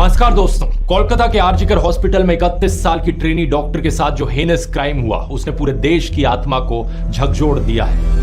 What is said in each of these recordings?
नमस्कार दोस्तों, कोलकाता के आरजीकर हॉस्पिटल में 31 साल की ट्रेनी डॉक्टर के साथ जो हेनस क्राइम हुआ उसने पूरे देश की आत्मा को झकझोर दिया है।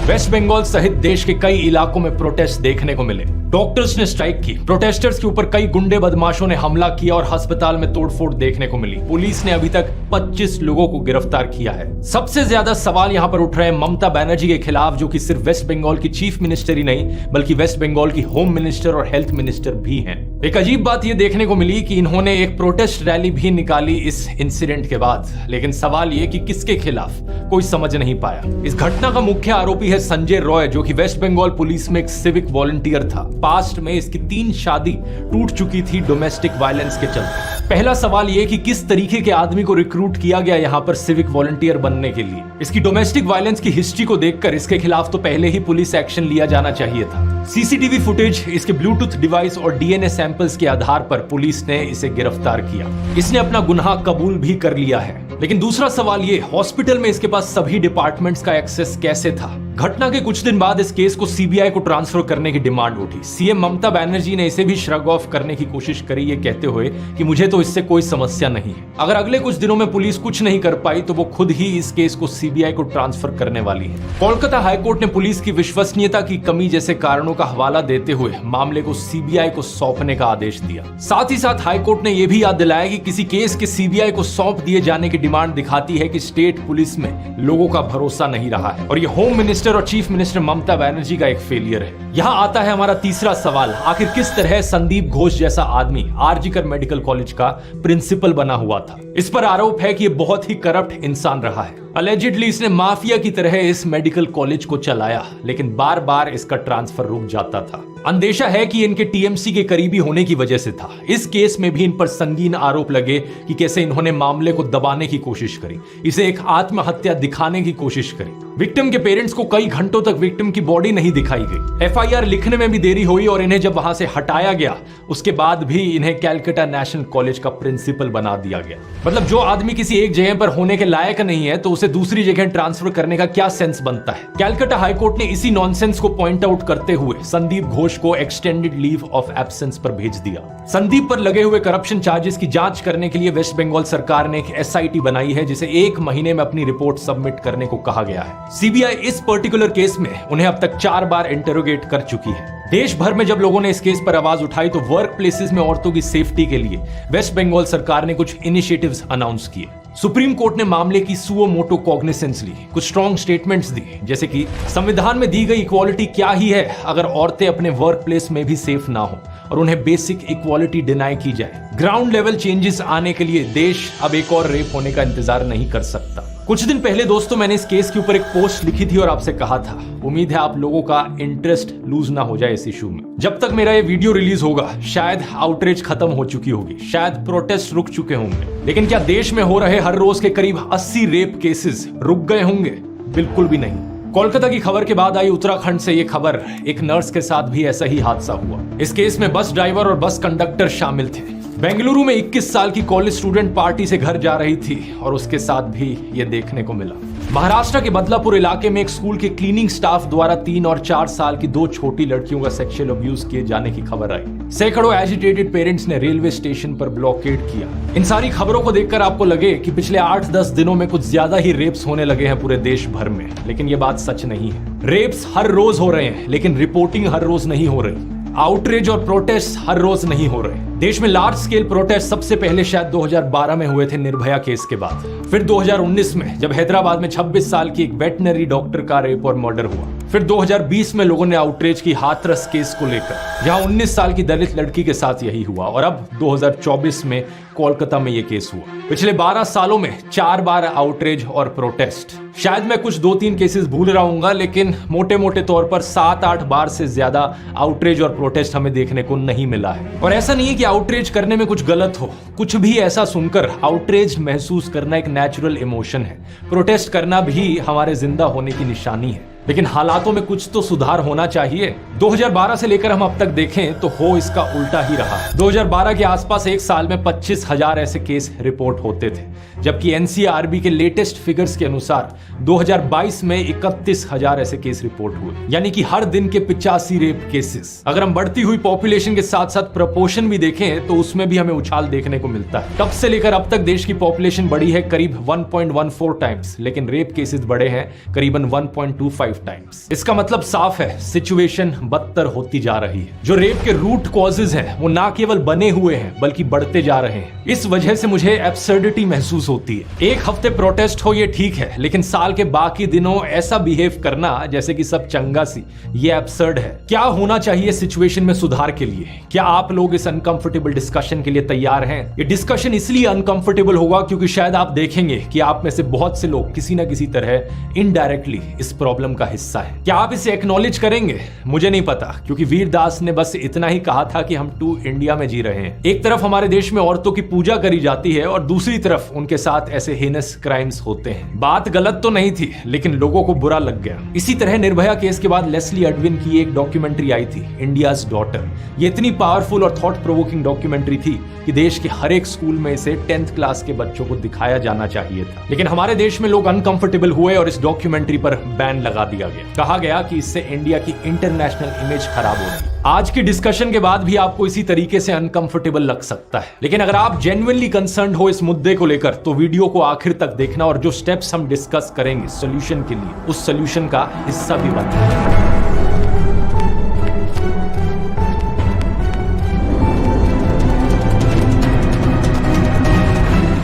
वेस्ट बंगाल सहित देश के कई इलाकों में प्रोटेस्ट देखने को मिले। डॉक्टर्स ने स्ट्राइक की, प्रोटेस्टर्स के ऊपर कई गुंडे बदमाशों ने हमला किया और अस्पताल में तोड़फोड़ देखने को मिली। पुलिस ने अभी तक 25 लोगों को गिरफ्तार किया है। सबसे ज्यादा सवाल यहां पर उठ रहे हैं ममता बनर्जी के खिलाफ, जो कि सिर्फ वेस्ट बंगाल की चीफ मिनिस्टर ही नहीं बल्कि वेस्ट बंगाल की होम मिनिस्टर और हेल्थ मिनिस्टर भी हैं। एक अजीब बात यह देखने को मिली कि इन्होंने एक प्रोटेस्ट रैली भी निकाली इस इंसिडेंट के बाद, लेकिन सवाल ये कि किसके खिलाफ कोई समझ नहीं पाया। इस घटना का मुख्य आरोपी है संजय रॉय, जो कि वेस्ट बंगाल पुलिस में एक सिविक वॉलंटियर था। पास्ट में इसकी 3 शादी टूट चुकी थी डोमेस्टिक वायलेंस के चलते। पहला सवाल यह कि किस तरीके के आदमी को रिक्रूट किया गया यहां पर सिविक वॉलंटियर बनने के लिए। इसकी डोमेस्टिक वायलेंस की हिस्ट्री को देखकर इसके खिलाफ तो पहले ही पुलिस एक्शन लिया जाना चाहिए था। सीसीटीवी फुटेज, इसके ब्लूटूथ डिवाइस और डीएनए सैंपल्स के आधार पर पुलिस ने इसे गिरफ्तार किया। इसने अपना गुनाह कबूल भी कर लिया है। लेकिन दूसरा सवाल ये, हॉस्पिटल में इसके पास सभी डिपार्टमेंट्स का एक्सेस कैसे था? घटना के कुछ दिन बाद इस केस को सीबीआई को ट्रांसफर करने की डिमांड उठी। सीएम ममता बनर्जी ने इसे भी श्रग ऑफ करने की कोशिश करी, ये कहते हुए कि मुझे तो इससे कोई समस्या नहीं है। अगर अगले कुछ दिनों में पुलिस कुछ नहीं कर पाई तो वो खुद ही इस केस को सीबीआई को ट्रांसफर करने वाली है। कोलकाता हाईकोर्ट ने पुलिस की विश्वसनीयता की कमी जैसे कारणों का हवाला देते हुए मामले को सीबीआई को सौंपने का आदेश दिया। साथ ही साथ हाईकोर्ट ने यह भी याद दिलाया कि किसी केस के सीबीआई को सौंप दिए जाने की डिमांड दिखाती है कि स्टेट पुलिस में लोगों का भरोसा नहीं रहा है और ये होम मिनिस्टर और चीफ मिनिस्टर ममता बनर्जी का एक फेलियर है। यहाँ आता है हमारा तीसरा सवाल, आखिर किस तरह संदीप घोष जैसा आदमी आरजीकर मेडिकल कॉलेज का प्रिंसिपल बना हुआ था? इस पर आरोप है कि ये बहुत ही करप्ट इंसान रहा है। अलेजिडली इसने माफिया की तरह इस मेडिकल कॉलेज को चलाया, लेकिन बार बार इसका ट्रांसफर रुक जाता था। अंदेशा है कि इनके टीएमसी के करीबी होने की वजह से था। इस केस में भी इन पर संगीन आरोप लगे कि कैसे इन्होंने मामले को दबाने की कोशिश करी, इसे एक आत्महत्या दिखाने की कोशिश करी। विक्टिम के पेरेंट्स को कई घंटों तक विक्टिम की बॉडी नहीं दिखाई गई। एफआईआर लिखने में भी देरी हुई और इन्हें जब वहां से हटाया गया उसके बाद भी इन्हें कैलकाटा नेशनल कॉलेज का प्रिंसिपल बना दिया गया। मतलब जो आदमी किसी एक जगह पर होने के लायक नहीं है तो उसे दूसरी जगह ट्रांसफर करने का क्या सेंस बनता है? कैलकाटा हाईकोर्ट ने इसी नॉनसेंस को पॉइंट आउट करते हुए संदीप घोष को एक्सटेंडेड लीव ऑफ एब्सेंस पर भेज दिया। संदीप पर लगे हुए करप्शन चार्जेस की जांच करने के लिए वेस्ट बंगाल सरकार ने एक एसआईटी बनाई है, जिसे 1 महीने में अपनी रिपोर्ट सबमिट करने को कहा गया है। सीबीआई इस पर्टिकुलर केस में उन्हें अब तक 4 बार इंटरोगेट कर चुकी है। देश भर में जब लोगों ने इस केस पर आवाज उठाई तो वर्क प्लेसेस में औरतों की सेफ्टी के लिए वेस्ट बंगाल सरकार ने कुछ इनिशिएटिव्स अनाउंस किए। सुप्रीम कोर्ट ने मामले की सुओ मोटो कॉग्निसेंस ली, कुछ स्ट्रॉन्ग स्टेटमेंट्स दी, जैसे कि संविधान में दी गई इक्वालिटी क्या ही है अगर औरतें अपने वर्क प्लेस में भी सेफ ना हो और उन्हें बेसिक इक्वालिटी डिनाई की जाए। ग्राउंड लेवल चेंजेस आने के लिए देश अब एक और रेप होने का इंतजार नहीं कर सकता। कुछ दिन पहले दोस्तों मैंने इस केस के ऊपर एक पोस्ट लिखी थी और आपसे कहा था, उम्मीद है आप लोगों का इंटरेस्ट लूज ना हो जाए इस इशू में। जब तक मेरा ये वीडियो रिलीज होगा शायद आउटरीच खत्म हो चुकी होगी, शायद प्रोटेस्ट रुक चुके होंगे, लेकिन क्या देश में हो रहे हर रोज के करीब 80 रेप केसेस रुक गए होंगे? बिल्कुल भी नहीं। कोलकाता की खबर के बाद आई उत्तराखंड से ये खबर, एक नर्स के साथ भी ऐसा ही हादसा हुआ। इस केस में बस ड्राइवर और बस कंडक्टर शामिल थे। बेंगलुरु में 21 साल की कॉलेज स्टूडेंट पार्टी से घर जा रही थी और उसके साथ भी ये देखने को मिला। महाराष्ट्र के बदलापुर इलाके में एक स्कूल के क्लीनिंग स्टाफ द्वारा 3 और 4 साल की 2 छोटी लड़कियों का सेक्सुअल अब्यूज किए जाने की खबर आई। सैकड़ों एजिटेटेड पेरेंट्स ने रेलवे स्टेशन पर ब्लॉकेड किया। इन सारी खबरों को देखकर आपको लगे कि पिछले 8-10 दिनों में कुछ ज्यादा ही रेप्स होने लगे हैं पूरे देश भर में, लेकिन ये बात सच नहीं है। रेप्स हर रोज हो रहे हैं, लेकिन रिपोर्टिंग हर रोज नहीं हो रही। आउटरीच और प्रोटेस्ट हर रोज नहीं हो रहे। देश में लार्ज स्केल प्रोटेस्ट सबसे पहले शायद 2012 में हुए थे निर्भया केस के बाद, फिर 2019 में जब हैदराबाद में 26 साल की एक वेटनरी डॉक्टर का रेप और मर्डर हुआ, फिर 2020 में लोगों ने आउटरीच की हाथरस केस को लेकर, जहां 19 साल की दलित लड़की के साथ यही हुआ, और अब 2024 में कोलकाता में यह केस हुआ। पिछले 12 सालों में 4 बार आउटरीच और प्रोटेस्ट। शायद मैं कुछ 2-3 केसेस भूल रहा हूंगा, लेकिन मोटे मोटे तौर पर 7-8 बार से ज्यादा आउटरीच और प्रोटेस्ट हमें देखने को नहीं मिला है। और ऐसा नहीं है कि आउटरीच करने में कुछ गलत हो, कुछ भी ऐसा सुनकर आउटरीच महसूस करना एक नेचुरल इमोशन है। प्रोटेस्ट करना भी हमारे जिंदा होने की निशानी है। लेकिन हालातों में कुछ तो सुधार होना चाहिए। 2012 से लेकर हम अब तक देखें तो हो इसका उल्टा ही रहा है। 2012 के आसपास एक साल में 25,000 ऐसे केस रिपोर्ट होते थे, जबकि एनसीआरबी के लेटेस्ट फिगर्स के अनुसार 2022 में 31,000 ऐसे केस रिपोर्ट हुए, यानी कि हर दिन के 85 रेप केसेस। अगर हम बढ़ती हुई पॉपुलेशन के साथ साथ प्रपोर्शन भी देखें तो उसमें भी हमें उछाल देखने को मिलता है। तब से लेकर अब तक देश की पॉपुलेशन बढ़ी है करीब 1.14 टाइम्स, लेकिन रेप केसेस बढ़े हैं करीबन 1.25 टाइम्स। इसका मतलब साफ है, सिचुएशन बदतर होती जा रही है। जो रेप के रूट कॉजेज हैं वो ना केवल बने हुए हैं बल्कि बढ़ते जा रहे हैं। इस वजह से मुझे एब्सर्डिटी महसूस होती है। एक हफ्ते प्रोटेस्ट हो ये ठीक है, लेकिन साल के बाकी दिनों ऐसा बिहेव करना जैसे कि सब चंगा सी, ये एब्सर्ड है। क्या होना चाहिए सिचुएशन में सुधार के लिए? क्या आप लोग इस अनकंफर्टेबल डिस्कशन के लिए तैयार हैं? ये डिस्कशन इसलिए अनकंफर्टेबल होगा क्योंकि शायद आप देखेंगे कि आप में से बहुत से लोग किसी ना किसी तरह इनडायरेक्टली इस प्रॉब्लम का हिस्सा है। क्या आप इसे एक्नॉलेज करेंगे? मुझे नहीं पता, क्योंकि वीरदास ने बस इतना ही कहा था कि हम टू इंडिया में जी रहे हैं। एक तरफ हमारे देश में औरतों की पूजा करी जाती है और दूसरी तरफ उनके साथ ऐसे हेनस क्राइम्स होते हैं। बात गलत तो नहीं थी, लेकिन लोगों को बुरा लग गया। इसी तरह निर्भया केस के बाद लेस्ली एडविन की एक डॉक्यूमेंट्री आई थी, इंडियाज डॉटर। ये इतनी पावरफुल और थॉट प्रोवोकिंग डॉक्यूमेंट्री थी कि देश के हर एक स्कूल में इसे 10th क्लास के बच्चों को दिखाया जाना चाहिए था। लेकिन हमारे देश में लोग अनकंफर्टेबल हुए और इस डॉक्यूमेंट्री पर बैन लगा दिया गया। कहा गया कि इससे इंडिया की इंटरनेशनल इमेज खराब होगी। आज की डिस्कशन के बाद भी आपको इसी तरीके से अनकंफर्टेबल लग सकता है, लेकिन अगर आप जेन्युइनली कंसर्न्ड हो इस मुद्दे को लेकर तो वीडियो को आखिर तक देखना और जो स्टेप्स हम डिस्कस करेंगे सॉल्यूशन के लिए, उस सॉल्यूशन का हिस्सा भी बनना।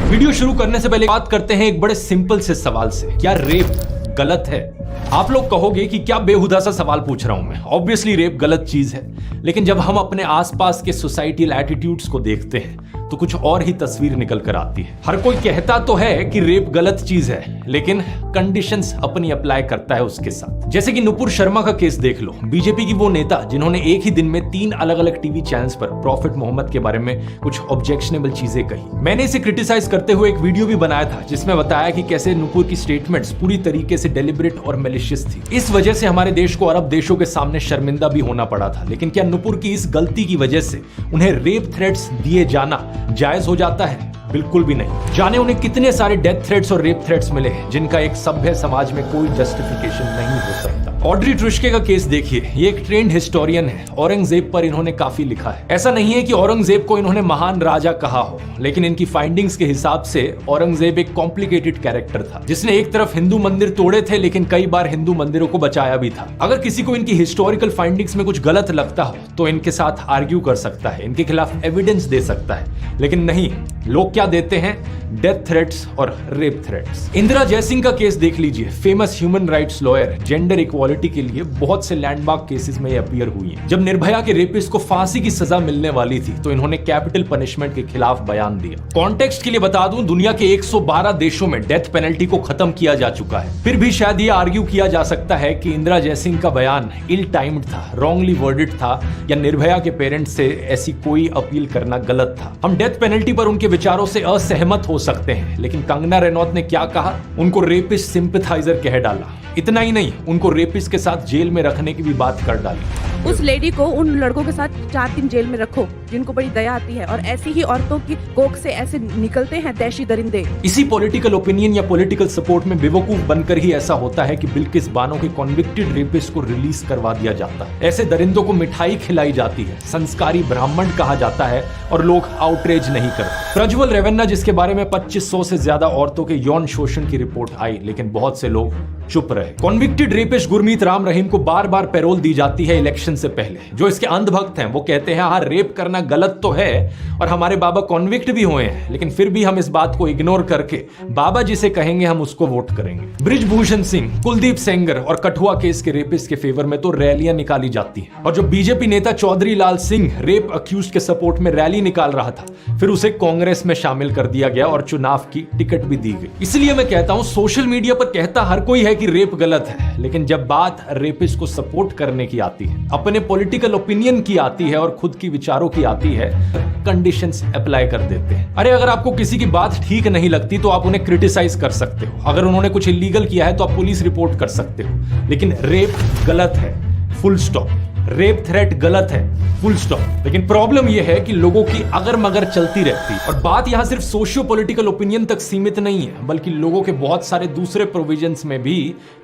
वीडियो शुरू करने से पहले बात करते हैं एक बड़े सिंपल से सवाल से, क्या रेप गलत है? आप लोग कहोगे कि क्या बेहुदा सा सवाल पूछ रहा हूं मैं। ऑब्वियसली रेप गलत चीज है, लेकिन जब हम अपने आसपास के सोसाइटल एटीट्यूड्स को देखते हैं तो कुछ और ही तस्वीर निकल कर आती है। हर कोई कहता तो है कि रेप गलत चीज है, लेकिन कंडीशंस अपनी अप्लाई करता है उसके साथ। जैसे कि नुपुर शर्मा का केस देख लो, बीजेपी की वो नेता जिन्होंने एक ही दिन में 3 अलग अलग टीवी चैनल्स पर प्रॉफिट मोहम्मद के बारे में कुछ ऑब्जेक्शनेबल चीजें कही। मैंने इसे क्रिटिसाइज करते हुए एक वीडियो भी बनाया था जिसमें बताया कि कैसे नुपुर की स्टेटमेंट्स पूरी तरीके से डेलिब्रेट और मैलिशियस थी। इस वजह से हमारे देश को अरब देशों के सामने शर्मिंदा भी होना पड़ा था। लेकिन क्या नुपुर की इस गलती की वजह से उन्हें रेप थ्रेट्स दिए जाना जायज हो जाता है? बिल्कुल भी नहीं। जाने उन्हें कितने सारे डेथ थ्रेट्स और रेप थ्रेट्स मिले जिनका एक सभ्य समाज में कोई जस्टिफिकेशन नहीं हो सकता। ऑड्री ट्रुश्के का केस देखिए, ये एक ट्रेंड हिस्टोरियन है। औरंगजेब पर इन्होंने काफी लिखा है। ऐसा नहीं है कि औरंगजेब को इन्होंने महान राजा कहा हो, लेकिन इनकी फाइंडिंग्स के हिसाब से औरंगजेब एक कॉम्प्लिकेटेड कैरेक्टर था जिसने एक तरफ हिंदू मंदिर तोड़े थे लेकिन कई बार हिंदू मंदिरों को बचाया भी था। अगर किसी को इनकी हिस्टोरिकल फाइंडिंग्स में कुछ गलत लगता हो तो इनके साथ आर्ग्यू कर सकता है, इनके खिलाफ एविडेंस दे सकता है, लेकिन नहीं, लोग क्या देते हैं? डेथ थ्रेट्स और रेप थ्रेट्स। इंदिरा जयसिंह का केस देख लीजिए, famous human rights lawyer, gender equality के लिए बहुत से लैंडमार्क केसेस में ये अपीयर हुई हैं। जब निर्भया के रेपिस्ट को फांसी की सजा मिलने वाली थी तो इन्होंने कैपिटल पनिशमेंट के खिलाफ बयान दिया। कॉन्टेक्स्ट के लिए बता दूं, दुनिया के 112 देशों में डेथ पेनल्टी को खत्म किया जा चुका है। फिर भी शायद ये आर्ग्यू किया जा सकता है कि इंदिरा जयसिंह का बयान इल टाइम्ड था, रॉन्गली वर्डेड था, या निर्भया के पेरेंट्स से ऐसी कोई अपील करना गलत था। हम डेथ पेनल्टी पर उनके विचारों से असहमत हो सकते हैं, लेकिन कंगना रनौत ने क्या कहा? उनको रेपिस्ट सिंपैथाइजर कह डाला। इतना ही नहीं, उनको रेपिस्ट के साथ जेल में रखने की भी बात कर डाली। उस लेडी को उन लड़कों के साथ 4 दिन जेल में रखो जिनको बड़ी दया आती है, और ऐसी ही औरतों की कोख से ऐसे निकलते हैं तैशी दरिंदे। इसी पॉलिटिकल ओपिनियन या पॉलिटिकल सपोर्ट में बेवकूफ बनकर ही ऐसा होता है कि बिल्किस बानो के कॉन्विक्टेड रेपिस्ट को रिलीज करवा दिया जाता है। ऐसे दरिंदों को मिठाई खिलाई जाती है, संस्कारी ब्राह्मण कहा जाता है और लोग आउटरेज नहीं करते। प्रज्वल रेवन्ना, जिसके बारे में 2500 से ज्यादा औरतों के यौन शोषण की रिपोर्ट आई, लेकिन बहुत से लोग चुप रहे। कॉन्विक्टेड रेपिस्ट गुरमीत राम रहीम को बार बार पैरोल दी जाती है इलेक्शन से पहले। जो इसके अंधभक्त हैं वो कहते हैं हाँ, रेप करना गलत तो है और हमारे बाबा कॉन्विक्ट भी हुए हैं, लेकिन फिर भी हम इस बात को इग्नोर करके बाबा जिसे कहेंगे हम उसको वोट करेंगे। बृजभूषण सिंह, कुलदीप सेंगर और कठुआ केस के रेपिस्ट के फेवर में तो रैलियां निकाली जाती हैं, और जो बीजेपी नेता चौधरी लाल सिंह रेप अक्यूज के सपोर्ट में रैली निकाल रहा था, फिर उसे कांग्रेस में शामिल कर दिया गया और चुनाव की टिकट भी दी गई। इसलिए मैं कहता हूं, सोशल मीडिया पर कहता हर कोई है है कि रेप गलत है, लेकिन जब बात रेपिस्ट को सपोर्ट करने की आती है, अपने पॉलिटिकल ओपिनियन की आती है और खुद की विचारों की आती है, कंडीशंस अप्लाई कर देते हैं। अरे अगर आपको किसी की बात ठीक नहीं लगती तो आप उन्हें क्रिटिसाइज कर सकते हो, अगर उन्होंने कुछ इलीगल किया है तो आप पुलिस रिपोर्ट कर सकते हो, लेकिन रेप गलत है, फुल स्टॉप। रेप थ्रेट गलत है, फुल स्टॉप। लेकिन प्रॉब्लम यह है कि लोगों की अगर मगर चलती रहती है। और बात यहां सिर्फ सोशियो पॉलिटिकल ओपिनियन तक सीमित नहीं है, बल्कि लोगों के बहुत सारे दूसरे प्रोविजंस में भी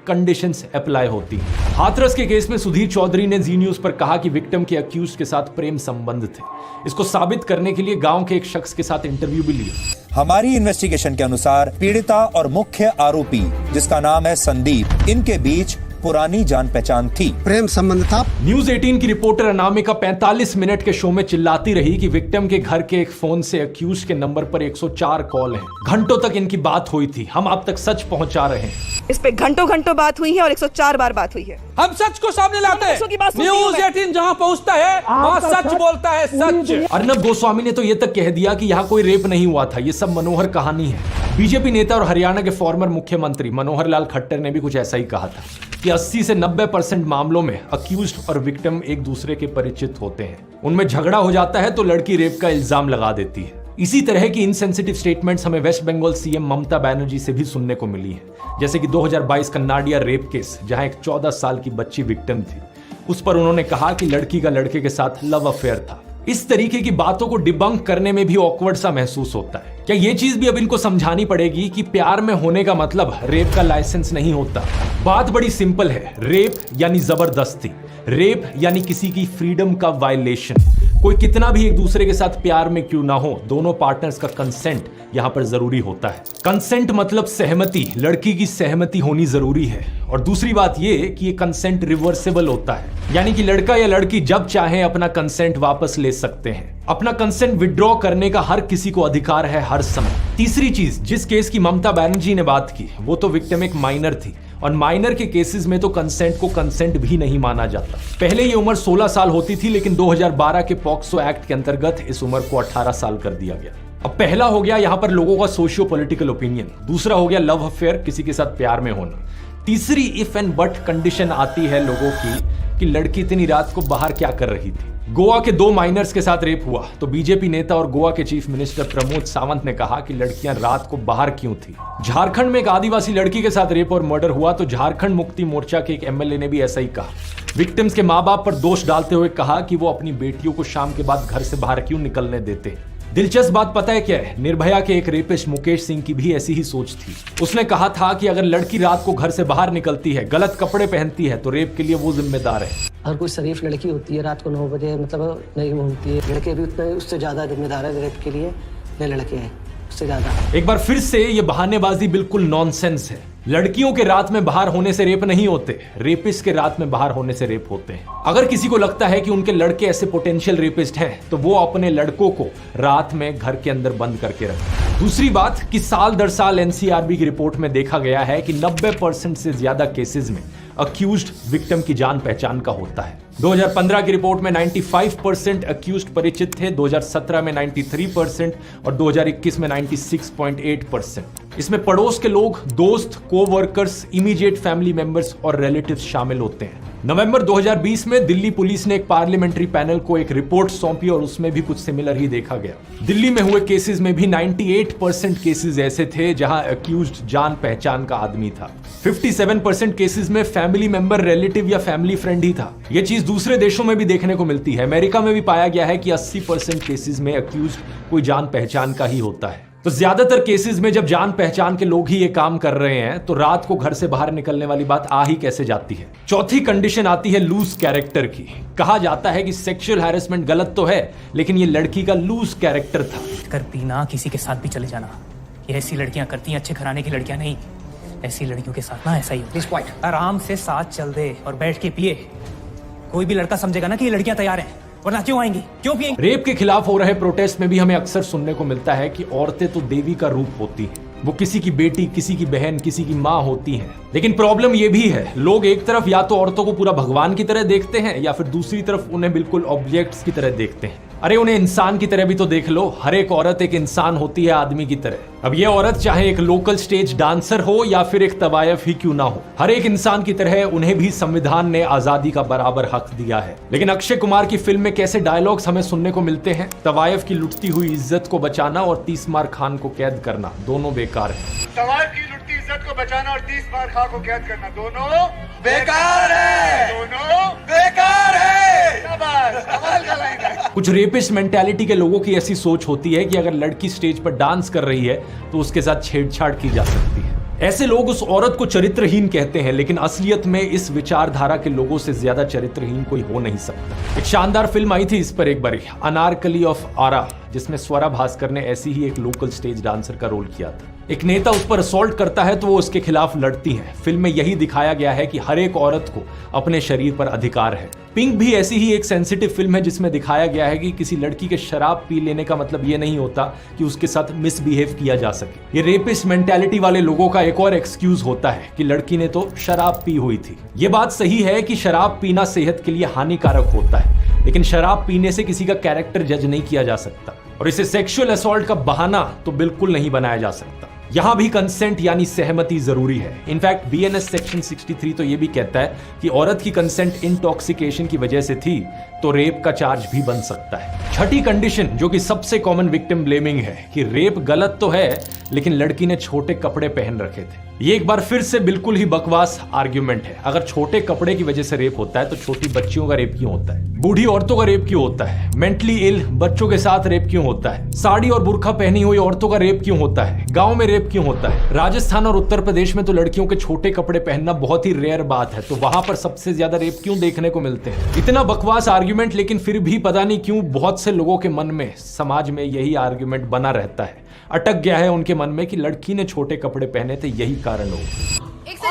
कंडीशंस अप्लाई होती हैं। हाथरस के केस में सुधीर चौधरी ने जी न्यूज पर कहा कि विक्टिम के अक्यूज के साथ प्रेम संबंध थे। इसको साबित करने के लिए गांव के एक शख्स के साथ इंटरव्यू भी लिया। हमारी इन्वेस्टिगेशन के अनुसार पीड़िता और मुख्य आरोपी, जिसका नाम है संदीप, इनके बीच पुरानी जान पहचान थी, प्रेम संबंध था। न्यूज 18 की रिपोर्टर अनामिका 45 मिनट के शो में चिल्लाती रही कि विक्टिम के घर के एक फोन से अक्यूज के नंबर पर 104 कॉल हैं। घंटों तक इनकी बात हुई थी, हम आप तक सच पहुंचा रहे हैं। इस पे घंटों बात हुई है और 104 बार बात हुई है। हम सच को सामने लाते हैं। न्यूज 18 जहां पहुंचता है वहां सच बोलता है, सच। अर्नब गोस्वामी ने तो ये तक कह दिया कि यहाँ कोई रेप नहीं हुआ था, ये सब मनोहर कहानी है। बीजेपी नेता और हरियाणा के फॉर्मर मुख्यमंत्री मनोहर लाल खट्टर ने भी कुछ ऐसा ही कहा था कि 80 से 90% मामलों में अक्यूज्ड और विक्टिम एक दूसरे के परिचित होते हैं। उनमें झगड़ा हो जाता है तो लड़की रेप का इल्जाम लगा देती है। इसी तरह की इनसेंसिटिव स्टेटमेंट्स हमें वेस्ट बंगाल सीएम ममता बनर्जी से भी सुनने को मिली है, जैसे कि 2022 का नाडिया रेप केस, जहां एक 14 साल की बच्ची विक्टिम थी। उस पर उन्होंने कहा कि लड़की का लड़के के साथ लव अफेयर था। इस तरीके की बातों को डिबंक करने में भी ऑकवर्ड सा महसूस होता है। क्या ये चीज भी अब इनको समझानी पड़ेगी कि प्यार में होने का मतलब रेप का लाइसेंस नहीं होता? बात बड़ी सिंपल है, रेप यानी जबरदस्ती, रेप यानी किसी की फ्रीडम का वायलेशन। कोई कितना भी एक दूसरे के साथ प्यार में क्यों ना हो, दोनों पार्टनर्स का कंसेंट यहां पर जरूरी होता है। कंसेंट मतलब सहमति, लड़की की सहमति होनी जरूरी है। और दूसरी बात ये कि ये कंसेंट रिवर्सेबल होता है, यानी कि लड़का या लड़की जब चाहे अपना कंसेंट वापस ले सकते हैं। अपना कंसेंट विड्रॉ करने का हर किसी को अधिकार है हर समय। तीसरी चीज, जिस केस की ममता बनर्जी ने बात की, वो तो विक्टिम एक माइनर थी, और माइनर के केसेस में तो कंसेंट को कंसेंट भी नहीं माना जाता। पहले ये उम्र 16 साल होती थी, लेकिन 2012 के पॉक्सो एक्ट के अंतर्गत इस उम्र को 18 साल कर दिया गया। अब पहला हो गया यहाँ पर लोगों का सोशियो पॉलिटिकल ओपिनियन, दूसरा हो गया लव अफेयर, किसी के साथ प्यार में होना, तीसरी इफ एंड बट कंडीशन आती है लोगों की कि लड़की इतनी रात को बाहर क्या कर रही थी। गोवा के 2 माइनर्स के साथ रेप हुआ तो बीजेपी नेता और गोवा के चीफ मिनिस्टर प्रमोद सावंत ने कहा कि लड़कियां रात को बाहर क्यों थी। झारखंड में एक आदिवासी लड़की के साथ रेप और मर्डर हुआ तो झारखंड मुक्ति मोर्चा के एक एमएलए ने भी ऐसा ही कहा। विक्टिम्स के मां बाप पर दोष डालते हुए कहा कि वो अपनी बेटियों को शाम के बाद घर से बाहर क्यों निकलने देते। दिलचस्प बात पता है क्या है? निर्भया के एक रेपिस्ट मुकेश सिंह की भी ऐसी ही सोच थी। उसने कहा था कि अगर लड़की रात को घर से बाहर निकलती है, गलत कपड़े पहनती है, तो रेप के लिए वो जिम्मेदार है। अगर कोई शरीफ लड़की होती है, रात को 9 बजे मतलब नहीं घूमती है, लड़के भी उतने उससे ज्यादा जिम्मेदार है रेप के लिए, ये लड़के हैं उससे ज्यादा। एक बार फिर से ये बहानेबाजी बिल्कुल नॉनसेंस है। लड़कियों के रात में बाहर होने से रेप नहीं होते, रेपिस्ट के रात में बाहर होने से रेप होते हैं। अगर किसी को लगता है कि उनके लड़के ऐसे पोटेंशियल रेपिस्ट हैं, तो वो अपने लड़कों को रात में घर के अंदर बंद करके रखें। दूसरी बात कि साल दर साल एनसीआरबी की रिपोर्ट में देखा गया है कि 90% से ज्यादा केसेस में अक्यूज्ड विक्टिम की जान पहचान का होता है। 2015 की रिपोर्ट में 95% अक्यूज्ड परिचित थे, 2017 में 93% और 2021 में 96.8%। इसमें पड़ोस के लोग, दोस्त, कोवर्कर्स, इमीडिएट फैमिली मेंबर्स और रिलेटिव्स शामिल होते हैं। नवंबर 2020 में दिल्ली पुलिस ने एक पार्लियामेंट्री पैनल को एक रिपोर्ट सौंपी और उसमें भी कुछ सिमिलर ही देखा गया। दिल्ली में हुए केसेस में भी 98% केसेस ऐसे थे जहां अक्यूज्ड जान पहचान का आदमी था। 57% केसेस में फैमिली मेंबर, रिलेटिव या फैमिली फ्रेंड ही था। यह चीज दूसरे देशों में भी देखने को मिलती है। अमेरिका में भी पाया गया है कि 80% केसेस में अक्यूज्ड कोई जान पहचान का ही होता है। तो ज्यादातर केसेस में जब जान पहचान के लोग ही ये काम कर रहे हैं, तो रात को घर से बाहर निकलने वाली बात आ ही कैसे जाती है। चौथी कंडीशन आती है लूज कैरेक्टर की। कहा जाता है कि सेक्सुअल हैरेसमेंट गलत तो है, लेकिन ये लड़की का लूज कैरेक्टर था। कर पीना, किसी के साथ भी चले जाना, ये ऐसी लड़कियां करती हैं, अच्छे घराने की लड़कियां नहीं। ऐसी लड़कियों के साथ ना ऐसा ही प्लीज पॉइंट आराम से साथ चल दे और बैठ के पिए। कोई भी लड़का समझेगा ना कि ये लड़कियां तैयार हैं, वरना क्यों आएंगी, क्यों पिएंगी। रेप के खिलाफ हो रहे प्रोटेस्ट में भी हमें अक्सर सुनने को मिलता है कि औरतें तो देवी का रूप होती हैं, वो किसी की बेटी, किसी की बहन, किसी की माँ होती हैं। लेकिन प्रॉब्लम ये भी है, लोग एक तरफ या तो औरतों को पूरा भगवान की तरह देखते हैं या फिर दूसरी तरफ उन्हें बिल्कुल ऑब्जेक्ट्स की तरह देखते हैं। अरे उन्हें इंसान की तरह भी तो देख लो, हर एक औरत एक इंसान होती है आदमी की तरह। अब ये औरत चाहे एक लोकल स्टेज डांसर हो या फिर एक तवायफ ही क्यों ना हो, हर एक इंसान की तरह उन्हें भी संविधान ने आजादी का बराबर हक दिया है। लेकिन अक्षय कुमार की फिल्म में कैसे डायलॉग्स हमें सुनने को मिलते हैं, तवायफ की लुटती हुई इज्जत को बचाना और 30 मार खान को कैद करना दोनों बेकार है। तवायफ की लुटती इज्जत को बचाना और 30 मार खान को कैद करना दोनों बेकार है, दोनों बेकार है। शाबाश, कमाल का लाइन है। कुछ रेपिस्ट मेंटालिटी के लोगों की ऐसी सोच होती है कि अगर लड़की स्टेज पर डांस कर रही है तो उसके साथ छेड़छाड़ की जा सकती है। ऐसे लोग उस औरत को चरित्रहीन कहते हैं, लेकिन असलियत में इस विचारधारा के लोगों से ज्यादा चरित्रहीन कोई हो नहीं सकता। एक शानदार फिल्म आई थी इस पर एक बारी, अनारकली ऑफ आरा, जिसमें स्वरा भास्कर ने ऐसी ही एक लोकल स्टेज डांसर का रोल किया था। एक नेता उस पर असॉल्ट करता है तो वो उसके खिलाफ लड़ती है। फिल्म में यही दिखाया गया है कि हर एक औरत को अपने शरीर पर अधिकार है। पिंक भी ऐसी ही एक सेंसिटिव फिल्म है जिसमें दिखाया गया है कि किसी लड़की के शराब पी लेने का मतलब ये नहीं होता कि उसके साथ मिसबिहेव किया जा सके। ये रेपिस्ट मेंटालिटी वाले लोगों का एक और एक्सक्यूज होता है कि लड़की ने तो शराब पी हुई थी। ये बात सही है कि शराब पीना सेहत के लिए हानिकारक होता है, लेकिन शराब पीने से किसी का कैरेक्टर जज नहीं किया जा सकता और इसे सेक्सुअल असॉल्ट का बहाना तो बिल्कुल नहीं बनाया जा सकता। यहां भी कंसेंट यानी सहमति जरूरी है। इनफैक्ट बीएनएस सेक्शन 63 तो यह भी कहता है कि औरत की कंसेंट इंटॉक्सिकेशन की वजह से थी तो रेप का चार्ज भी बन सकता है। छठी कंडीशन, जो कि सबसे कॉमन विक्टिम ब्लेमिंग है, कि रेप गलत तो है लेकिन लड़की ने छोटे कपड़े पहन रखे थे। ये एक बार फिर से बिल्कुल ही बकवास आर्ग्यूमेंट है। अगर छोटे कपड़े की वजह से रेप होता है तो छोटी बच्चियों का रेप क्यों होता है? बूढ़ी औरतों का रेप क्यों होता है? मेंटली इल बच्चों के साथ रेप क्यों होता है? साड़ी और बुर्का पहनी हुई औरतों का रेप क्यों होता है? गांव में रेप क्यों होता है? राजस्थान और उत्तर प्रदेश में तो लड़कियों के छोटे कपड़े पहनना बहुत ही रेयर बात है, तो वहां पर सबसे ज्यादा रेप क्यों देखने को मिलते हैं? इतना बकवास आर्ग्यूमेंट, लेकिन फिर भी पता नहीं क्यों बहुत से लोगों के मन में, समाज में यही आर्ग्यूमेंट बना रहता है। अटक गया है उनके मन में कि लड़की ने छोटे कपड़े पहने थे, यही कारण हो।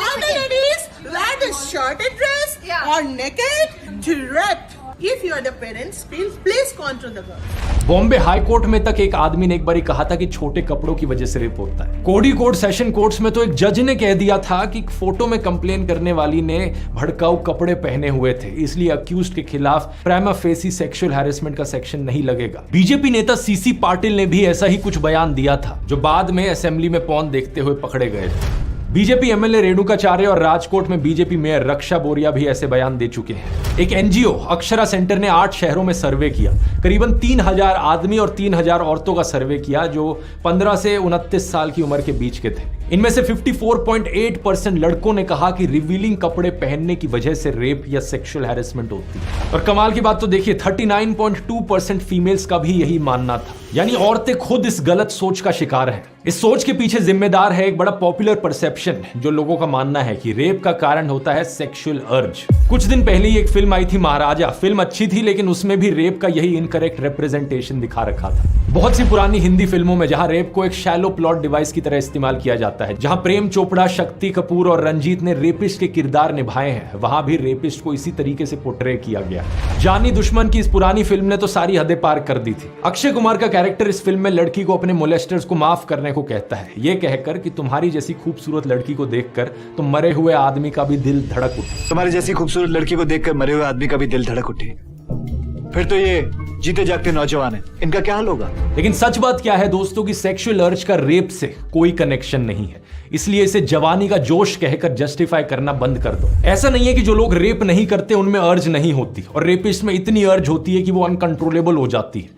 All the ladies wear the shorter dress or naked direct. If you are the parents, please control the girl. Bombay high court में तक एक आदमी ने एक बार कहा था कि छोटे कपड़ों की वजह से रेप होता है। कोडी कोर्ट, सेशन कोर्ट्स में तो एक जज ने कह दिया था कि फोटो में कंप्लेन करने वाली ने भड़काऊ कपड़े पहने हुए थे, इसलिए अक्यूज्ड के खिलाफ प्राइमा फेसी सेक्सुअल हैरेसमेंट का सेक्शन नहीं लगेगा। बीजेपी नेता सीसी पाटिल ने भी ऐसा ही कुछ बयान दिया था, जो बाद में असेंबली में पॉर्न देखते हुए पकड़े गए थे। बीजेपी एमएलए रेणुकाचार्य और राजकोट में बीजेपी मेयर रक्षा बोरिया भी ऐसे बयान दे चुके हैं। एक एनजीओ अक्षरा सेंटर ने 8 शहरों में सर्वे किया, करीबन 3000 आदमी और 3000 औरतों का सर्वे किया जो 15 से 29 साल की उम्र के बीच के थे। इनमें से 54.8% लड़कों ने कहा कि रिवीलिंग कपड़े पहनने की वजह से रेप या सेक्सुअल हैरेसमेंट होती है। और कमाल की बात तो देखिए, 39.2% फीमेल्स का भी यही मानना था, यानी औरतें खुद इस गलत सोच का शिकार हैं। इस सोच के पीछे जिम्मेदार है एक बड़ा पॉपुलर परसेप्शन, जो लोगों का मानना है कि रेप का कारण होता है सेक्सुअल अर्ज। कुछ दिन पहले ही एक फिल्म आई थी महाराजा। फिल्म अच्छी थी, लेकिन उसमें भी रेप का यही इनकरेक्ट रिप्रेजेंटेशन दिखा रखा था। बहुत सी पुरानी हिंदी फिल्मों में जहां रेप को एक शैलो प्लॉट डिवाइस की तरह इस्तेमाल किया जाता है, जहां प्रेम चोपड़ा, शक्ति कपूर और रंजीत ने रेपिस्ट के किरदार निभाए हैं, वहां भी रेपिस्ट को इसी तरीके से पोर्ट्रे किया गया। जानी दुश्मन की इस पुरानी फिल्म ने तो सारी हदें पार कर दी थी। अक्षय कुमार का कैरेक्टर इस फिल्म में लड़की को अपने मोलेस्टर्स को माफ करने को कहता है, ये कहकर कि तुम्हारी जैसी खूबसूरत लड़की को देखकर तो मरे हुए आदमी का भी दिल धड़क उठे। तुम्हारी जैसी खूबसूरत लड़की को देखकर मरे हुए आदमी का भी दिल धड़क उठे, फिर तो ये जीते जागते नौजवान है, इनका क्या हाल होगा? लेकिन सच बात क्या है दोस्तों कि सेक्सुअल अर्ज का रेप से कोई कनेक्शन नहीं है, इसलिए इसे जवानी का जोश कहकर जस्टिफाई करना बंद कर दो। ऐसा नहीं है कि जो लोग रेप नहीं करते उनमें अर्ज नहीं होती, और रेपिस्ट में इतनी अर्ज होती है कि वो अनकंट्रोलेबल हो जाती है।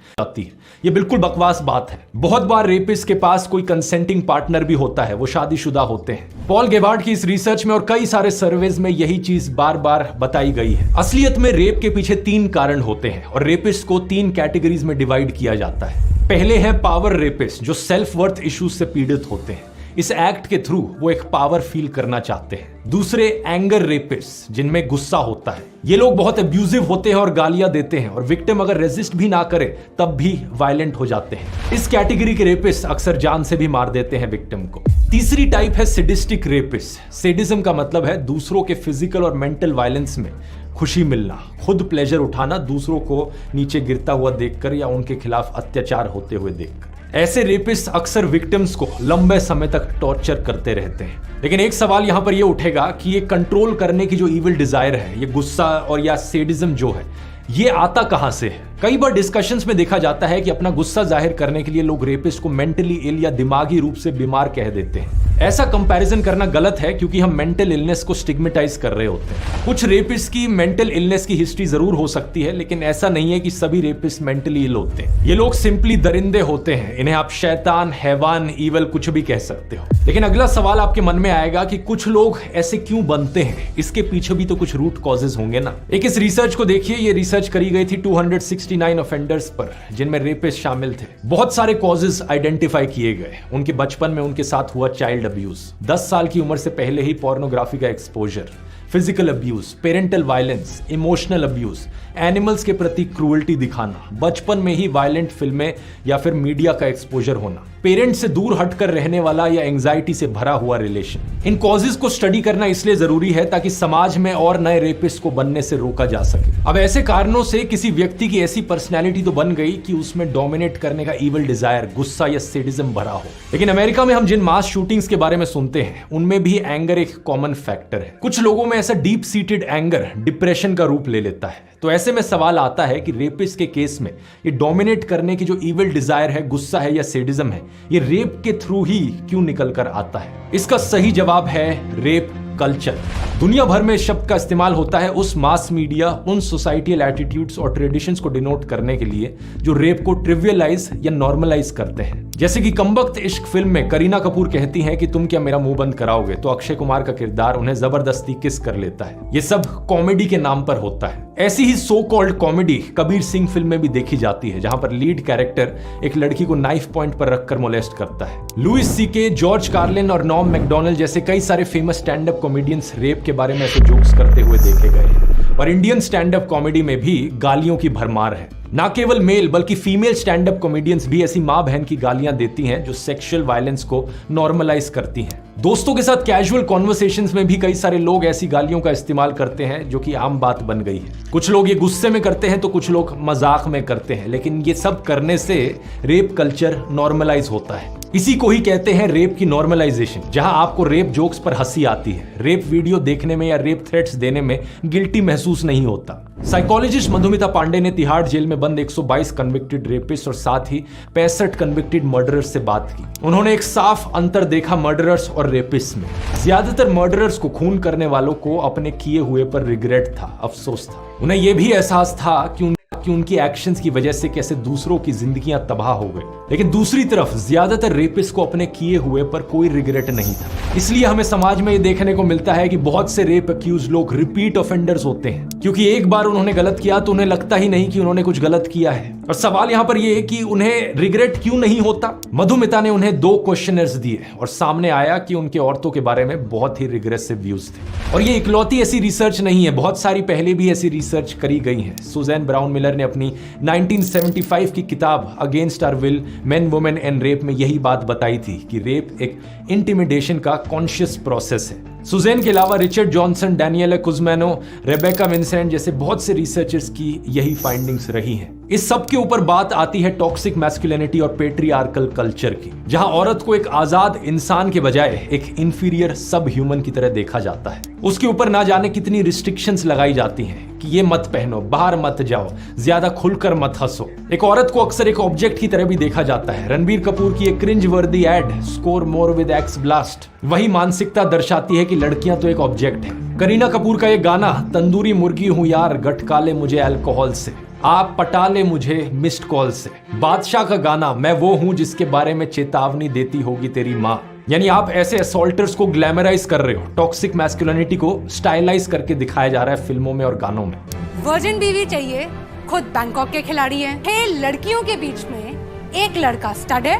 ये बिल्कुल बकवास बात है। बहुत बार रेपिस्ट के पास कोई कंसेंटिंग पार्टनर भी होता है, वो शादीशुदा होते हैं। पॉल गेबार्ड की इस रिसर्च में और कई सारे सर्वेज में यही चीज बार बार बताई गई है। असलियत में रेप के पीछे 3 कारण होते हैं और रेपिस्ट को 3 कैटेगरीज में डिवाइड किया जाता है। पहले है पावर रेपिस्ट, जो सेल्फ वर्थ इश्यूज से पीड़ित होते हैं। इस एक्ट के थ्रू वो एक पावर फील करना चाहते हैं। दूसरे एंगर रेपिस्ट, जिनमें गुस्सा होता है। ये लोग बहुत अब्यूजिव होते हैं और गालियां देते हैं, और विक्टिम अगर रेजिस्ट भी ना करे तब भी वायलेंट हो जाते हैं। इस कैटेगरी के रेपिस्ट अक्सर जान से भी मार देते हैं विक्टिम को। तीसरी टाइप है सैडिस्टिक रेपिस्ट। सैडिज्म का मतलब है दूसरों के फिजिकल और मेंटल वायलेंस में खुशी मिलना, खुद प्लेजर उठाना, दूसरों को नीचे गिरता हुआ देखकर या उनके खिलाफ अत्याचार होते हुए देखकर। ऐसे रेपिस्ट अक्सर विक्टिम्स को लंबे समय तक टॉर्चर करते रहते हैं। लेकिन एक सवाल यहां पर यह उठेगा कि ये कंट्रोल करने की जो इविल डिजायर है, ये गुस्सा और या सैडिज्म जो है, ये आता कहां से है? कई बार डिस्कशंस में देखा जाता है कि अपना गुस्सा जाहिर करने के लिए लोग रेपिस्ट को मेंटली इल या दिमागी रूप से बीमार कह देते हैं। ऐसा कंपैरिजन करना गलत है क्योंकि हम मेंटल इलनेस को स्टिग्मेटाइज कर रहे होते हैं। कुछ रेपिस्ट की मेंटल इलनेस की हिस्ट्री जरूर हो सकती है, लेकिन ऐसा नहीं है कि सभी रेपिस्ट मेंटली इल होते हैं। ये लोग सिंपली दरिंदे होते हैं। इन्हें आप शैतान, हैवान, ईवल कुछ भी कह सकते हो। लेकिन अगला सवाल आपके मन में आएगा कि कुछ लोग ऐसे क्यों बनते हैं? इसके पीछे भी तो कुछ रूट कॉजेज होंगे ना। एक इस रिसर्च को देखिए। ये रिसर्च करी गई थी 269 ऑफेंडर्स पर, जिनमें रेपिस्ट शामिल थे। बहुत सारे कॉजेज आइडेंटिफाई किए गए। उनके बचपन में उनके साथ हुआ चाइल्ड अब्यूज, 10 साल की उम्र से पहले ही पोर्नोग्राफी का exposure, physical abuse, parental violence, emotional abuse, animals के प्रति क्रूअल्टी दिखाना, बचपन में ही वायलेंट फिल्में या फिर मीडिया का एक्सपोजर होना, पेरेंट से दूर हटकर रहने वाला या एंजाइटी से भरा हुआ रिलेशन। इन कॉजेज को स्टडी करना इसलिए जरूरी है ताकि समाज में और नए रेपिस्ट को बनने से रोका जा सके। अब ऐसे कारणों से किसी व्यक्ति की ऐसी पर्सनैलिटी तो बन गई कि उसमें डोमिनेट करने का इविल डिजायर, गुस्सा या सेडिज्म भरा हो। लेकिन अमेरिका में हम जिन मास शूटिंग्स के बारे में सुनते हैं उनमें भी एंगर एक कॉमन फैक्टर है। कुछ लोगों में ऐसा डीप सीटेड एंगर डिप्रेशन का रूप ले लेता है। तो ऐसे में सवाल आता है कि रेपिस्ट के केस में ये डोमिनेट करने की जो इविल डिजायर है, गुस्सा है या सेडिज्म है, ये रेप के थ्रू ही क्यों निकल कर आता है? इसका सही जवाब है रेप कल्चर। दुनिया भर में इस शब्द का इस्तेमाल होता है उस मास मीडिया, उन सोसाइटियल एटीट्यूड्स और ट्रेडिशंस को डिनोट करने के लिए जो रेप को ट्रिवियलाइज या नॉर्मलाइज करते हैं। जैसे कि कमबख्त इश्क फिल्म में करीना कपूर कहती हैं कि तुम क्या मेरा मुंह बंद कराओगे, तो अक्षय कुमार का किरदार उन्हें जबरदस्ती किस कर लेता है। ये सब कॉमेडी के नाम पर होता है। ऐसी ही so called comedy Kabir Singh film में भी देखी जाती है, जहां पर लीड कैरेक्टर एक लड़की को नाइफ पॉइंट पर रखकर मोलेस्ट करता है। लुइस सीके, जॉर्ज कार्लिन और नॉम मैकडोनल्ड जैसे कई सारे famous stand up comedians rape के बारे में ऐसे जोक्स करते हुए देखे गए। और इंडियन स्टैंड अप कॉमेडी में भी गालियों की भरमार है। ना केवल मेल बल्कि फीमेल स्टैंड अप कॉमेडियंस भी ऐसी मां बहन की गालियां देती हैं जो सेक्सुअल वायलेंस को नॉर्मलाइज करती हैं। दोस्तों के साथ कैजुअल कॉन्वर्सेशंस में भी कई सारे लोग ऐसी गालियों का इस्तेमाल करते हैं जो कि आम बात बन गई है। कुछ लोग ये गुस्से में करते हैं तो कुछ लोग मजाक में करते हैं, लेकिन ये सब करने से रेप कल्चर नॉर्मलाइज होता है। इसी को ही कहते हैं रेप की नॉर्मलाइजेशन, जहां आपको रेप जोक्स पर हंसी आती है, रेप वीडियो देखने में या रेप थ्रेट्स देने में गिल्टी महसूस नहीं होता। साइकोलॉजिस्ट मधुमिता पांडे ने तिहाड़ जेल में बंद 122 कन्विक्टेड रेपिस्ट और साथ ही 65 कन्विक्टेड मर्डरर्स से बात की। उन्होंने एक साफ अंतर देखा मर्डरर्स और रेपिस्ट में। ज्यादातर मर्डरर्स को खून करने वालों को अपने किए हुए पर रिग्रेट था, अफसोस था। उन्हें यह भी एहसास था कि उनकी एक्शंस की वजह से कैसे दूसरों की जिंदगियां तबाह हो गई। लेकिन दूसरी तरफ ज्यादातर रेपिस्ट को अपने किए हुए पर कोई रिग्रेट नहीं था। इसलिए हमें समाज में ये देखने को मिलता है कि बहुत से रेप अक्यूज लोग रिपीट ऑफेंडर्स होते हैं, क्योंकि एक बार उन्होंने गलत किया तो उन्हें लगता ही नहीं कि उन्होंने कुछ गलत किया है। और सवाल यहाँ पर यह है कि उन्हें रिग्रेट क्यों नहीं होता। मधुमिता ने उन्हें 2 क्वेश्चनर्स दिए और सामने आया कि उनके औरतों के बारे में बहुत ही रिग्रेसिव व्यूज थे। और ये इकलौती ऐसी रिसर्च नहीं है, बहुत सारी पहले भी ऐसी रिसर्च करी गई है। सुजैन ब्राउन मिलर ने अपनी 1975 की किताब against our will men women and rape में यही बात बताई थी कि रेप एक इंटिमिडेशन का कॉन्शियस प्रोसेस है। सुजैन के अलावा रिचर्ड जॉनसन, डैनियला कुज़मैनो, रेबेका विंसेंट जैसे बहुत से रिसर्चर्स की यही फाइंडिंग्स रही हैं। इस सब के ऊपर बात आती है टॉक्सिक मैस्कुलिनिटी और पेट्रियार्कल कल्चर की, जहां औरत को एक आजाद इंसान के बजाय एक इंफीरियर सब ह्यूमन की तरह देखा जाता है। उसके ऊपर ना जाने कितनी रिस्ट्रिक्शंस लगाई जाती हैं कि ये मत पहनो, बाहर मत जाओ, ज्यादा खुलकर मत हंसो। एक औरत को अक्सर एक ऑब्जेक्ट की तरह भी देखा जाता है। रणबीर कपूर की एक क्रिंज वर्दी ad, score more with X blast, वही मानसिकता दर्शाती है कि लड़कियां तो एक ऑब्जेक्ट हैं। करीना कपूर का एक गाना, तंदूरी मुर्गी हूं यार, गटका ले मुझे अल्कोहल से, आप पटा ले मुझे मिस्ड कॉल से। बादशाह का गाना, मैं वो हूं जिसके बारे में चेतावनी देती होगी तेरी माँ। यानी आप ऐसे असॉल्टर्स को ग्लैमराइज कर रहे हो। टॉक्सिक मैस्कुलिनिटी को स्टाइलाइज करके दिखाया जा रहा है फिल्मों में और गानों में। वर्जिन बीवी चाहिए, खुद बैंकॉक के खिलाड़ी हैं। 6 लड़कियों के बीच में एक लड़का स्टड है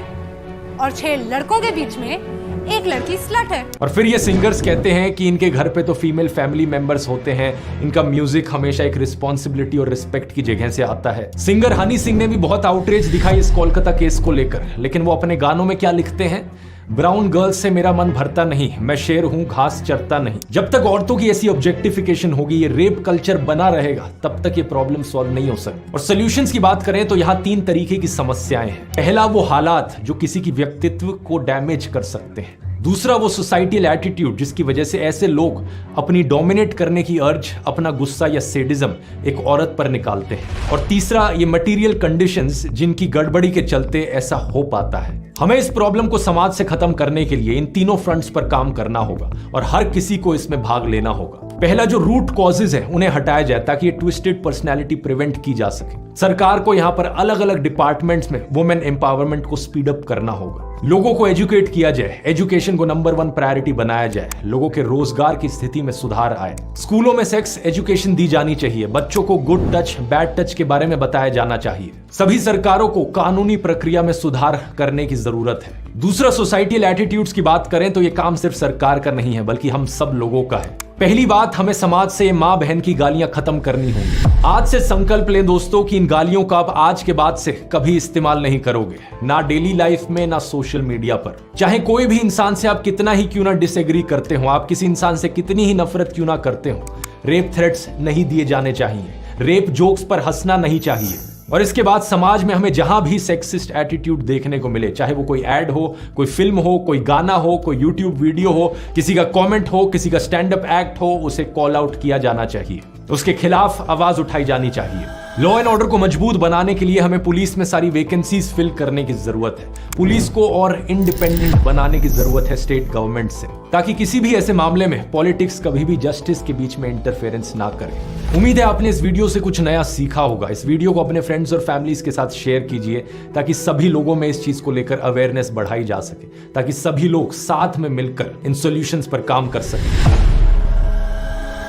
और 6 लड़कों के बीच में एक लड़की स्लट है। और फिर ये सिंगर्स कहते हैं कि इनके घर पे तो फीमेल फैमिली मेंबर्स होते हैं, इनका म्यूजिक हमेशा एक रिस्पॉन्सिबिलिटी और रिस्पेक्ट की जगह से आता है। सिंगर हनी सिंह ने भी बहुत आउटरीच दिखाई इस कोलकाता केस को लेकर, लेकिन वो अपने गानों में क्या लिखते हैं? ब्राउन गर्ल्स से मेरा मन भरता नहीं, मैं शेर हूं घास चरता नहीं। जब तक औरतों की ऐसी ऑब्जेक्टिफिकेशन होगी, ये रेप कल्चर बना रहेगा, तब तक ये प्रॉब्लम सॉल्व नहीं हो सकती। और सॉल्यूशंस की बात करें तो यहाँ 3 तरीके की समस्याएं हैं। पहला वो हालात जो किसी की व्यक्तित्व को डैमेज कर सकते हैं। दूसरा वो सोसाइटल एटीट्यूड जिसकी वजह से ऐसे लोग अपनी डोमिनेट करने की अर्ज, अपना गुस्सा या सेडिज्म एक औरत पर निकालते हैं। और तीसरा ये मटेरियल कंडीशंस जिनकी गड़बड़ी के चलते ऐसा हो पाता है। हमें इस प्रॉब्लम को समाज से खत्म करने के लिए इन तीनों फ्रंट्स पर काम करना होगा और हर किसी को इसमें भाग लेना होगा। पहला जो रूट कॉजेज है उन्हें हटाया जाए ताकि ये ट्विस्टेड पर्सनैलिटी प्रिवेंट की जा सके। सरकार को यहां पर अलग अलग डिपार्टमेंट्स में वुमेन एम्पावरमेंट को स्पीड अप करना होगा। लोगों को एजुकेट किया जाए, एजुकेशन को नंबर 1 प्रायोरिटी बनाया जाए, लोगों के रोजगार की स्थिति में सुधार आए। स्कूलों में सेक्स एजुकेशन दी जानी चाहिए, बच्चों को गुड टच बैड टच के बारे में बताया जाना चाहिए। सभी सरकारों को कानूनी प्रक्रिया में सुधार करने की जरूरत है। दूसरा, सोसाइटल एटीट्यूड्स की बात करें तो ये काम सिर्फ सरकार का नहीं है बल्कि हम सब लोगों का है। पहली बात, हमें समाज से ये माँ बहन की गालियां खत्म करनी होंगी। आज से संकल्प लें दोस्तों कि इन गालियों का आप आज के बाद से कभी इस्तेमाल नहीं करोगे, ना डेली लाइफ में ना सोशल मीडिया पर। चाहे कोई भी इंसान से आप कितना ही क्यों ना डिसएग्री करते हो, आप किसी इंसान से कितनी ही नफरत क्यों ना करते हो, रेप थ्रेट्स नहीं दिए जाने चाहिए, रेप जोक्स पर हंसना नहीं चाहिए। और इसके बाद समाज में हमें जहां भी सेक्सिस्ट एटीट्यूड देखने को मिले, चाहे वो कोई ऐड हो, कोई फिल्म हो, कोई गाना हो, कोई यूट्यूब वीडियो हो, किसी का कमेंट हो, किसी का स्टैंड अप एक्ट हो, उसे कॉल आउट किया जाना चाहिए, उसके खिलाफ आवाज उठाई जानी चाहिए। लॉ एंड ऑर्डर को मजबूत बनाने के लिए हमें पुलिस में सारी वैकेंसीज फिल करने की जरूरत है। पुलिस को और इंडिपेंडेंट बनाने की जरूरत है स्टेट गवर्नमेंट से, ताकि किसी भी ऐसे मामले में पॉलिटिक्स कभी भी जस्टिस के बीच में इंटरफेरेंस ना करे। उम्मीद है आपने इस वीडियो से कुछ नया सीखा होगा। इस वीडियो को अपने फ्रेंड्स और फैमिलीज के साथ शेयर कीजिए ताकि सभी लोगों में इस चीज को लेकर अवेयरनेस बढ़ाई जा सके, ताकि सभी लोग साथ में मिलकर इन सॉल्यूशंस पर काम कर सकें।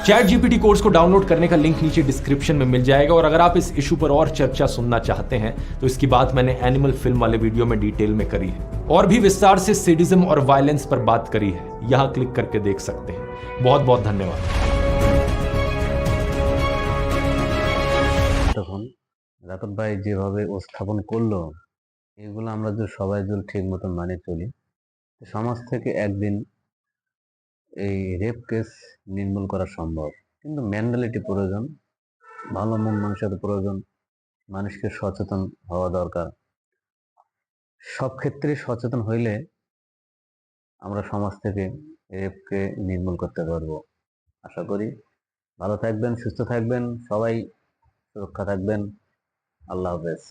चैट जीपीटी कोर्स को डाउनलोड करने का लिंक नीचे डिस्क्रिप्शन में मिल जाएगा। और अगर आप इस इशू पर और चर्चा सुनना चाहते हैं तो इसकी बात मैंने एनिमल फिल्म वाले वीडियो में डिटेल में करी है और भी विस्तार से सेडिज्म और वायलेंस पर बात करी है, यहां क्लिक करके देख सकते हैं। बहुत बहुत धन्यवाद। তখন রাতব ভাই যেভাবে উপস্থাপন করলো এগুলো আমরা যদি সবাই যদি ঠিক মতো মানে চলি সমাজ থেকে একদিন এই রেপ কেস নির্মূল করা সম্ভব। কিন্তু মেন্টালিটি প্রয়োজন, ভালো মন মানসিকতা প্রয়োজন, মানুষকে সচেতন হওয়া দরকার। সব ক্ষেত্রে সচেতন হইলে আমরা সমাজ থেকে রেপকে নির্মূল করতে পারবো। আশা করি ভালো থাকবেন, সুস্থ থাকবেন, সবাই সুরক্ষা থাকবেন। আল্লাহ হাফেজ।